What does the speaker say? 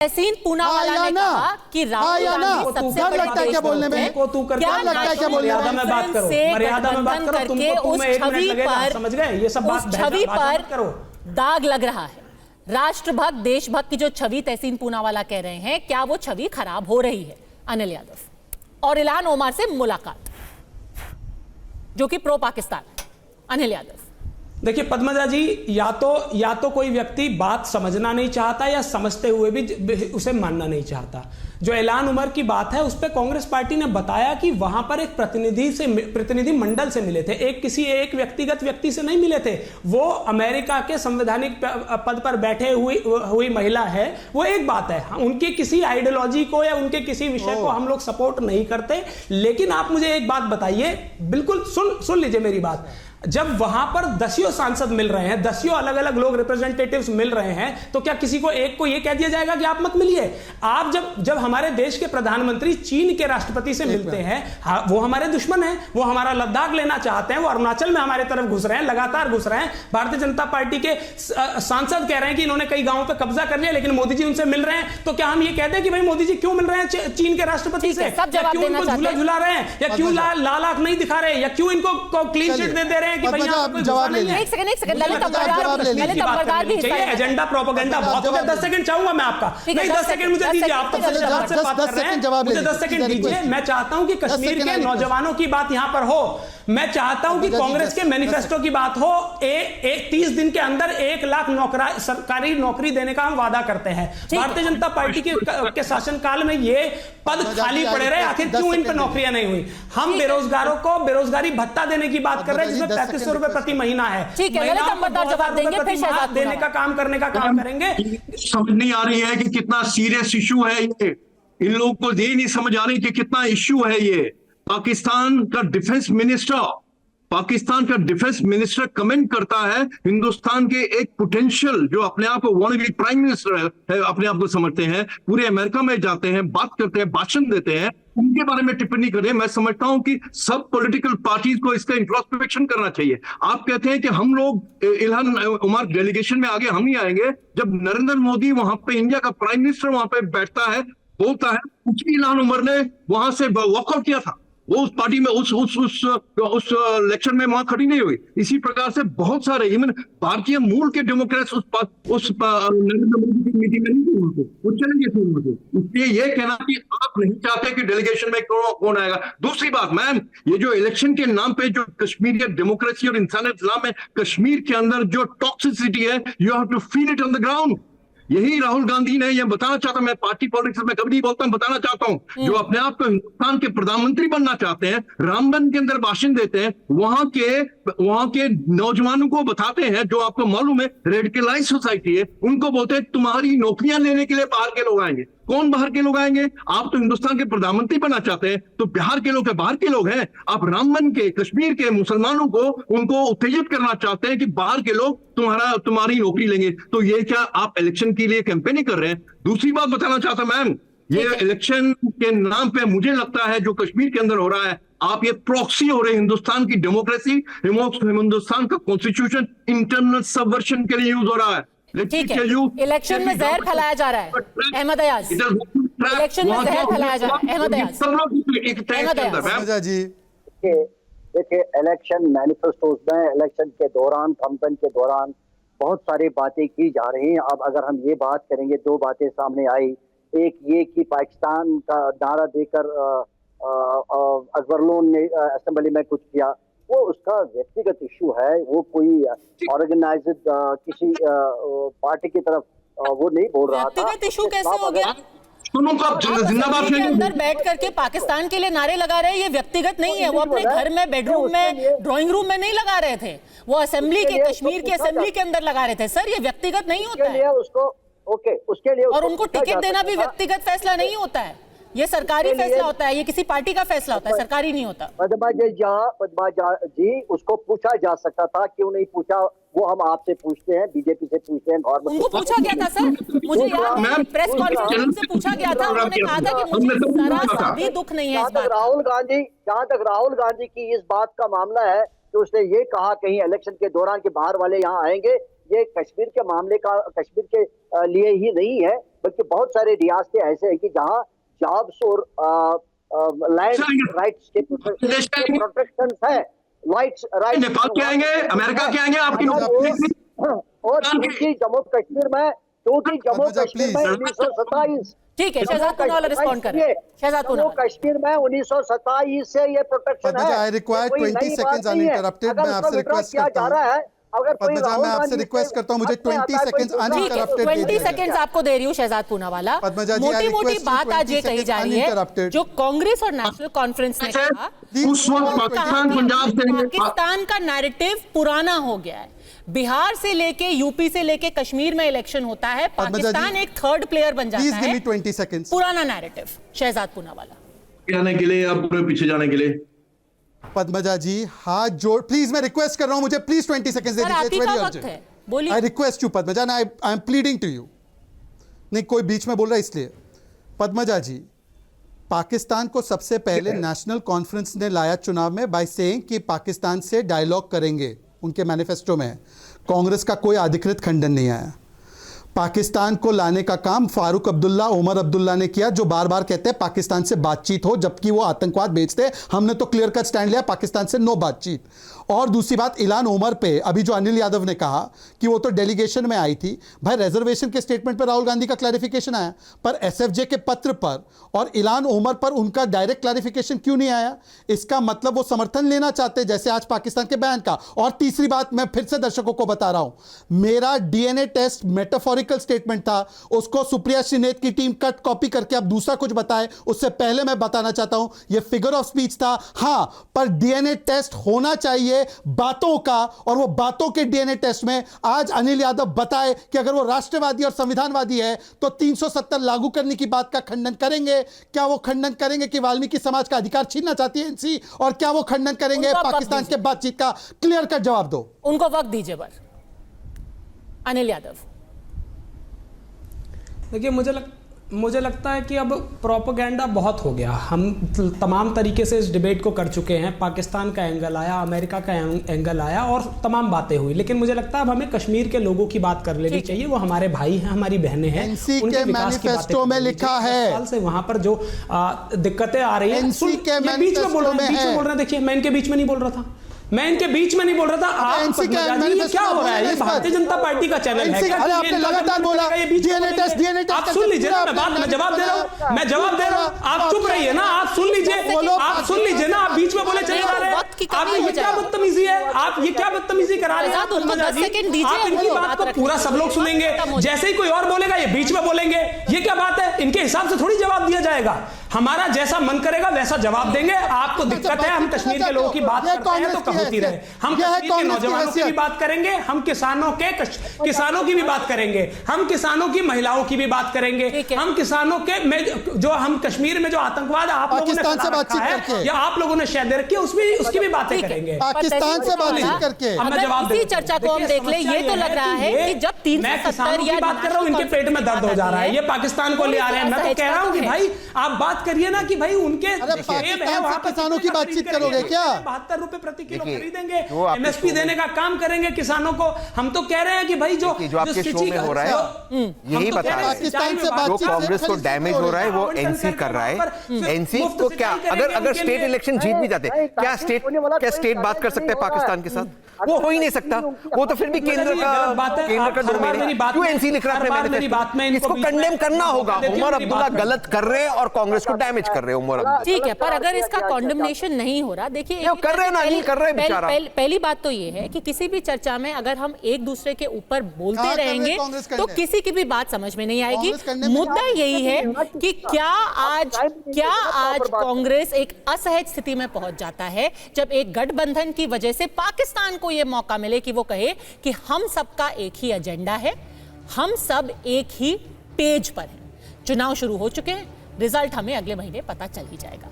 तहसीन पूनावाला ने कहा कि राहुल गांधी सबसे बड़े लगता है क्या बोलने में को तू क्या लगता है क्या बोलने में मैं बात करो मर्यादा में बात करो तुमको उस छवि पर समझ गए ये सब बात उस छवि पर दाग लग रहा है। राष्ट्रभक्त देशभक्त की जो छवि तहसीन पूनावाला कह रहे हैं, क्या वो छवि खराब हो रही है? अनिल यादव और इल्हान ओमार से मुलाकात जो कि प्रो पाकिस्तान। अनिल यादव देखिए पद्मजा जी, या तो कोई व्यक्ति बात समझना नहीं चाहता या समझते हुए भी उसे मानना नहीं चाहता। जो इल्हान उमर की बात है उस पर कांग्रेस पार्टी ने बताया कि वहां पर एक प्रतिनिधि मंडल से मिले थे, एक व्यक्तिगत व्यक्ति से नहीं मिले थे। वो अमेरिका के संवैधानिक पद पर बैठे हुई महिला है, वो एक बात है। उनके किसी आइडियोलॉजी को या उनके किसी विषय को हम लोग सपोर्ट नहीं करते। लेकिन आप मुझे एक बात बताइए, बिल्कुल सुन लीजिए मेरी बात। जब वहां पर दसियों सांसद मिल रहे हैं, दसियों अलग अलग लोग रिप्रेजेंटेटिव्स मिल रहे हैं, तो क्या किसी को एक को यह कह दिया जाएगा कि आप मत मिलिए? आप जब हमारे देश के प्रधानमंत्री चीन के राष्ट्रपति से मिलते हैं, वो हमारे दुश्मन हैं, वो हमारा लद्दाख लेना चाहते हैं, वो अरुणाचल में हमारे तरफ घुस रहे हैं, लगातार घुस रहे हैं। भारतीय जनता पार्टी के सांसद कह रहे हैं कि इन्होंने कई गांवों पर कब्जा कर लिया, लेकिन मोदी जी उनसे मिल रहे हैं। तो क्या हम ये कहते हैं कि भाई मोदी जी क्यों मिल रहे हैं चीन के राष्ट्रपति से? क्यों इनको झूला झुला रहे हैं, या क्यों लाल आंख नहीं दिखा रहे, या क्यों इनको क्लीन चिट दे रहे हैं कि भाई जवाब ले लें। एक सेकंड ललित अंबरदार भी एजेंडा प्रोपेगेंडा बहुत हो गया। 10 सेकंड चाहूंगा मैं आपका, नहीं 10 सेकंड मुझे दीजिए। आप तो से बात कर रहे हैं, मुझे 10 सेकंड दीजिए। मैं चाहता हूं कि कश्मीर के नौजवानों की बात यहां पर हो। मैं चाहता हूं कि कांग्रेस के मैनिफेस्टो की बात हो। 30 दिन के अंदर 1 लाख सरकारी नौकरी देने का हम वादा करते हैं। भारतीय जनता पार्टी के शासनकाल में ये पद खाली पड़े रहे, आखिर क्यों इन पर नौकरियां नहीं हुई? हम बेरोजगारों को बेरोजगारी भत्ता देने की बात कर रहे हैं, जिसमें 3500 रुपए प्रति महीना है। ठीक है, ललित अंबरदार जवाब देंगे, फिर शहजाद देने का काम करने का काम करेंगे। समझ नहीं आ रही है कि कितना सीरियस इशू है ये। इन लोगों को ये नहीं समझ आ रही कि कितना इशू है ये। पाकिस्तान का डिफेंस मिनिस्टर कमेंट करता है हिंदुस्तान के एक पोटेंशियल, जो अपने आप को वन वी प्राइम मिनिस्टर है, अपने आप को समझते हैं, पूरे अमेरिका में जाते हैं, बात करते हैं, भाषण देते हैं, उनके बारे में टिप्पणी करें। मैं समझता हूं कि सब पॉलिटिकल पार्टीज को इसका इंट्रोस्पेक्शन करना चाहिए। आप कहते हैं कि हम लोग इल्हान उमर डेलीगेशन में आगे हम नहीं आएंगे। जब नरेंद्र मोदी वहां पे, इंडिया का प्राइम मिनिस्टर वहां पे बैठता है, बोलता है, कुछ भी इल्हान उमर ने वहां से वॉकआउट किया था। वो उस पार्टी में उस इलेक्शन में वहां खड़ी नहीं हुई। इसी प्रकार से बहुत सारे इवन भारतीय मूल के डेमोक्रेट्स उस नरेंद्र मोदी की मीटिंग में नहीं हुए, वो चले गए थे। इसलिए ये कहना कि आप नहीं चाहते कि डेलीगेशन में कौन आएगा। दूसरी बात मैम, ये जो इलेक्शन के नाम पे जो कश्मीर डेमोक्रेसी और इंसानियत नाम है, कश्मीर के अंदर जो टॉक्सिसिटी है, you have to feel it on the ground. यही राहुल गांधी ने ये बताना चाहता हूं। मैं पार्टी पॉलिटिक्स में कभी नहीं बोलता हूं, बताना चाहता हूं। जो अपने आप को हिंदुस्तान के प्रधानमंत्री बनना चाहते हैं, रामबन के अंदर भाषण देते हैं, वहां के नौजवानों को बताते हैं, जो आपको मालूम है रेडिकलाइज सोसाइटी है, उनको बोलते हैं तुम्हारी नौकरियां लेने के लिए बाहर के लोग आएंगे। कौन बाहर के लोग आएंगे? आप तो हिंदुस्तान के प्रधानमंत्री बनना चाहते हैं, तो बिहार के लोग है, बाहर के लोग हैं। आप रामबन के, कश्मीर के मुसलमानों को, उनको उत्तेजित करना चाहते हैं कि बाहर के लोग तुम्हारी नौकरी लेंगे। तो ये क्या आप इलेक्शन के लिए कैंपेनिंग कर रहे हैं? दूसरी बात बताना चाहता मैम, ये इलेक्शन के नाम पे मुझे लगता है जो कश्मीर के अंदर हो रहा है, आप ये प्रॉक्सी हो रहे हैं। हिंदुस्तान की डेमोक्रेसी, हिंदुस्तान का कॉन्स्टिट्यूशन इंटरनल सबवर्शन के लिए यूज हो रहा है। ठीक है, इलेक्शन में जहर फैलाया जा रहा है। अहमद अयाज, इलेक्शन में जहर फैलाया जा रहा है। अहमद अयाज जी, देखिए इलेक्शन मैनिफेस्टोज में इलेक्शन के दौरान, कैंपेन के दौरान बहुत सारी बातें की जा रही हैं। अब अगर हम ये बात करेंगे, 2 बातें सामने आई। एक ये कि पाकिस्तान का नारा देकर अकबर लोन ने असेंबली में कुछ किया, वो उसका व्यक्तिगत इशू है। वो कोई ऑर्गेनाइज्ड किसी पार्टी की तरफ वो नहीं बोल रहा था। व्यक्तिगत इशू कैसे हो गया? जिंदाबाद के अंदर बैठ करके पाकिस्तान के लिए नारे लगा रहे हैं, ये व्यक्तिगत नहीं है। वो अपने घर में, बेडरूम में, ड्राइंग रूम में नहीं लगा रहे थे, वो असेंबली के, कश्मीर की असेंबली के अंदर लगा रहे थे। सर, ये व्यक्तिगत नहीं होता है। उसके लिए और उनको टिकट देना भी व्यक्तिगत फैसला नहीं होता है, ये सरकारी फैसला होता है, ये किसी पार्टी का फैसला होता है, सरकारी नहीं होता। पद्मा जी, उसको पूछा जा सकता था, क्यों नहीं पूछा? वो हम आपसे पूछते हैं, बीजेपी से पूछते हैं, उनको पूछा गया था सर, मुझे याद है प्रेस कॉन्फ्रेंस में पूछा गया था, उन्होंने कहा था कि मुझे जरा सा भी दुख नहीं है इस बात। जहां तक राहुल गांधी की इस बात का मामला है कि उसने ये कहा कहीं इलेक्शन के दौरान के बाहर वाले यहाँ आएंगे, ये कश्मीर के मामले का कश्मीर के लिए ही नहीं है, बल्कि बहुत सारे रियासतें ऐसे हैं कि जहां जॉब्स और लैंड राइट्स के प्रोटेक्शन है, नेपाल के आएंगे, अमेरिका के आएंगे, आपकी और क्योंकि जम्मू कश्मीर में 1927 ठीक है, शहजाद पूनावाला रिस्पॉन्ड कर रहे हैं। शहजाद पूनावाला, कश्मीर में 1927 से ये प्रोटेक्शन है। I require 20 seconds uninterrupted. मैं आपसे रिक्वेस्ट करता हूं, अगर कोई मैं आपसे रिक्वेस्ट करता हूं, मुझे 20 सेकंड्स अनइंटरप्टेड 20 सेकंड्स आपको दे रही हूँ शहजाद पूनावाला। पद्मजा जी, मोटी मोटी 20 बात आज ये कही जा रही है, uninterrupted। जो कांग्रेस और नेशनल कॉन्फ्रेंस ने कहा, उस वक्त पाकिस्तान पंजाब से पाकिस्तान का नैरेटिव पुराना हो गया है। बिहार से लेके यूपी से लेके कश्मीर में इलेक्शन होता है, पाकिस्तान एक थर्ड प्लेयर बन जाता है। 20 सेकंड्स। पुराना नैरेटिव। शहजाद पूनावाला, जाने के लिए, अब पीछे जाने के लिए पद्मजा जी हाथ जोड़, प्लीज मैं रिक्वेस्ट कर रहा हूं, मुझे प्लीज 20 सेकंड्स दे दीजिए। आपका वक्त है, बोलिए। I request you Padmaja, I am pleading to you. नहीं, कोई बीच में बोल रहा है इसलिए। पद्मजा जी, पाकिस्तान को सबसे पहले नेशनल कॉन्फ्रेंस ने लाया चुनाव में बाय सेइंग कि पाकिस्तान से डायलॉग करेंगे, उनके मैनिफेस्टो में। कांग्रेस का कोई अधिकृत खंडन नहीं आया। पाकिस्तान को लाने का काम फारूक अब्दुल्ला, उमर अब्दुल्ला ने किया, जो बार बार कहते हैं पाकिस्तान से बातचीत हो, जबकि वो आतंकवाद बेचते। हमने तो क्लियर कट स्टैंड लिया, पाकिस्तान से नो बातचीत। और दूसरी बात, इलान उमर पे अभी जो अनिल यादव ने कहा कि वो तो डेलीगेशन में आई थी, भाई रिजर्वेशन के स्टेटमेंट पर राहुल गांधी का क्लैरिफिकेशन आया, पर एसएफजे के पत्र पर और इलान उमर पर उनका डायरेक्ट क्लैरिफिकेशन क्यों नहीं आया? इसका मतलब वो समर्थन लेना चाहते, जैसे आज पाकिस्तान के बयान का। और तीसरी बात, मैं फिर से दर्शकों को बता रहा हूं, मेरा डीएनए टेस्ट मेटाफोरिकल स्टेटमेंट था, उसको सुप्रिया श्रीनेत की टीम कट कॉपी करके अब दूसरा कुछ बताए, उससे पहले मैं बताना चाहता हूं यह फिगर ऑफ स्पीच था। हां, पर डीएनए टेस्ट होना चाहिए बातों का, और वो बातों के डीएनए टेस्ट में आज अनिल यादव बताए कि अगर वो राष्ट्रवादी और संविधानवादी है तो 370 लागू करने की बात का खंडन करेंगे। क्या वो खंडन करेंगे कि वाल्मीकि समाज का अधिकार छीनना चाहती है एनसी? और क्या वो खंडन करेंगे पाकिस्तान के बातचीत का? क्लियर कट जवाब दो। उनको वक्त दीजिए बर। अनिल यादव, देखिए, मुझे लगता है कि अब प्रोपेगेंडा बहुत हो गया। हम तमाम तरीके से इस डिबेट को कर चुके हैं। पाकिस्तान का एंगल आया, अमेरिका का एंगल आया और तमाम बातें हुई, लेकिन मुझे लगता है अब हमें कश्मीर के लोगों की बात कर लेनी चाहिए। वो हमारे भाई हैं, हमारी बहनें हैं। एनसी के मैनिफेस्टो में लिखा है, साल से वहां पर जो दिक्कतें आ रही हैं, एनसी के बीच में बोल रहे हैं। देखिए, मैं इनके बीच में नहीं बोल रहा था, मैं इनके बीच में नहीं बोल रहा था। आप ये क्या हो रहा है? ये भारतीय जनता पार्टी का चैनल है क्या? आपने लगातार बोला डीएनए टेस्ट। आप सुन लीजिए ना, मैं जवाब दे रहा हूं, आप चुप रहिए ना, आप सुन लीजिए ना, आप बीच में बोले चले जा रहे हैं। आप ये क्या बदतमीजी है? आप ये क्या बदतमीजी करा रहे हैं? आप इनकी बात को पूरा सब लोग सुनेंगे, जैसे ही कोई और बोलेगा ये बीच में बोलेंगे। ये क्या बात है? इनके हिसाब से थोड़ी जवाब दिया जाएगा। हमारा जैसा मन करेगा वैसा जवाब देंगे। आपको दिक्कत है हम कश्मीर के लोगों की बात करते हैं तो होती रहे। हम कश्मीर के नौजवानों की भी बात करेंगे, हम किसानों की भी बात करेंगे, हम किसानों की महिलाओं की भी बात करेंगे, हम किसानों के जो हम कश्मीर में जो आतंकवाद आप लोगों ने फैला रखा है या आप लोगों ने शायद रखी है, उसकी भी बातें करेंगे। पाकिस्तान से बातचीत करके इसी चर्चा को हम देख ले, ये तो लग रहा है कि जब 370 की बात कर रहा हूं, इनके पेट में दर्द हो जा रहा है। ये पाकिस्तान को ले आ रहे हैं। मैं तो कह रहा हूं कि भाई आप बात करिए ना कि भाई उनके किसानों की बातचीत करोगे क्या? 72 रुपए प्रति किलो खरीदेंगे, एमएसपी देने का काम करेंगे किसानों को। हम तो कह रहे हैं कि भाई जो आपके शो में हो रहा है यही बता रहा है, जो कांग्रेस को डैमेज हो रहा है वो एनसी कर रहा है। एनसी को क्या, अगर स्टेट इलेक्शन जीत भी जाते, क्या स्टेट बात कर सकते हैं पाकिस्तान के साथ? वो हो ही नहीं सकता। वो तो फिर भी केंद्र का डोमेन है। क्यों एनसी लिख रहा है? इसको कंडेम करना होगा। उमर अब्दुल्ला गलत कर रहे हैं और कांग्रेस को डैमेज कर रहे हैं उमर अब्दुल्ला। ठीक है, पर अगर इसका कॉन्डमनेशन नहीं हो रहा, देखिए कर रहे हैं ना, नहीं कर रहे बेचारा। पहली बात तो ये है कि किसी भी चर्चा में अगर हम एक दूसरे के ऊपर बोलते रहेंगे तो किसी की भी बात समझ में नहीं आएगी। मुद्दा यही है कि क्या आज कांग्रेस एक असहज स्थिति में पहुंच जाता है जब एक गठबंधन की वजह से पाकिस्तान को यह मौका मिले कि वो कहे कि हम सबका एक ही एजेंडा है, हम सब एक ही पेज पर हैं। चुनाव शुरू हो चुके हैं, रिजल्ट हमें अगले महीने पता चल ही जाएगा।